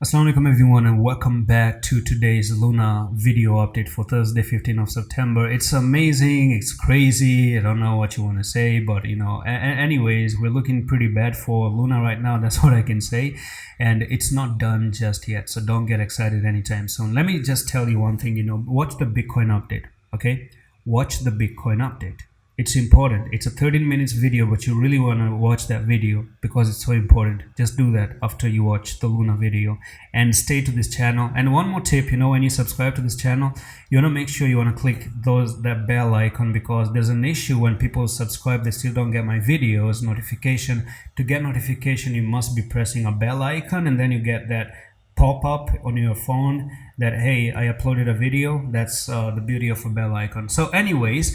Assalamu alaikum everyone, and welcome back to today's Luna video update for Thursday 15th of September. It's amazing, it's crazy, I don't know what you want to say, but anyways, we're looking pretty bad for Luna right now, that's what I can say. And it's not done just yet, so don't get excited anytime soon. Let me just tell you one thing, watch the Bitcoin update, okay? Watch the Bitcoin update. It's important. It's a 13 minutes video, but you really want to watch that video because it's so important. Just do that after you watch the Luna video and stay to this channel. And one more tip, when you subscribe to this channel, you want to make sure you want to click that bell icon, because there's an issue when people subscribe, they still don't get my videos notification. To get notification, you must be pressing a bell icon, and then you get that pop-up on your phone that, hey, I uploaded a video. That's the beauty of a bell icon. So anyways,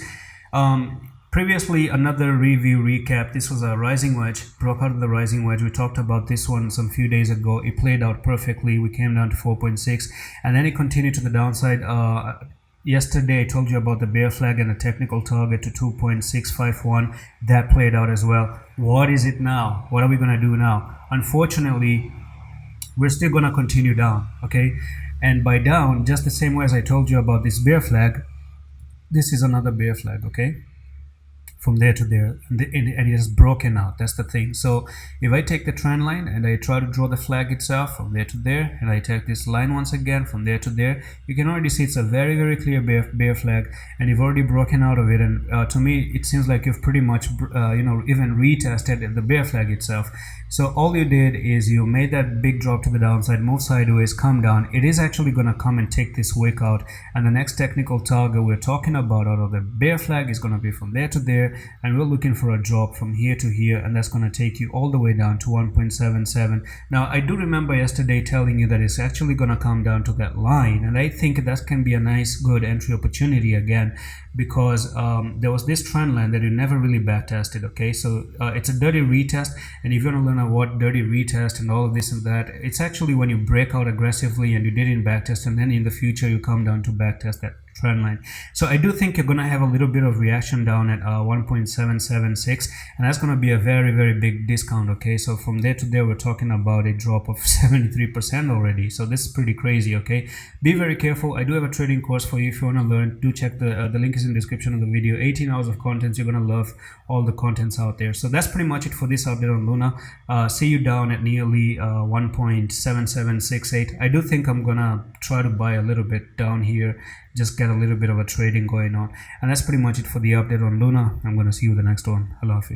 previously, another review recap. This was a rising wedge, broke out of the rising wedge. We talked about this one some few days ago. It played out perfectly. We came down to 4.6 and then it continued to the downside. Yesterday I told you about the bear flag and the technical target to 2.651. That played out as well. What is it now? What are we gonna do now? Unfortunately, we're still gonna continue down, okay? And by down, just the same way as I told you about this bear flag, this is another bear flag, okay? From there to there, and it is broken out. That's the thing. So if I take the trend line and I try to draw the flag itself from there to there, and I take this line once again from there to there, you can already see it's a very, very clear bear flag, and you've already broken out of it. And to me, it seems like you've pretty much, even retested the bear flag itself. So all you did is you made that big drop to the downside, move sideways, come down. It is actually going to come and take this wick out, and the next technical target we're talking about out of the bear flag is going to be from there to there, and we're looking for a drop from here to here, and that's going to take you all the way down to 1.77. Now I do remember yesterday telling you that it's actually going to come down to that line, and I think that can be a nice good entry opportunity again, because there was this trend line that you never really back tested, okay? So it's a dirty retest, and if you want to learn what dirty retest and all of this and that, it's actually when you break out aggressively and you didn't back test, and then in the future you come down to back test that trend line. So I do think you're going to have a little bit of reaction down at 1.776, and that's going to be a very, very big discount, okay? So from there to there, we're talking about a drop of 73% already. So this is pretty crazy, okay? Be very careful. I do have a trading course for you if you want to learn. Do check the link is in the description of the video. 18 hours of content. You're going to love all the contents out there. So that's pretty much it for this update on Luna. See you down at nearly 1.7768. I do think I'm going to try to buy a little bit down here, just get a little bit of a trading going on. And that's pretty much it for the update on Luna. I'm going to see you in the next one. Allah Hafiz.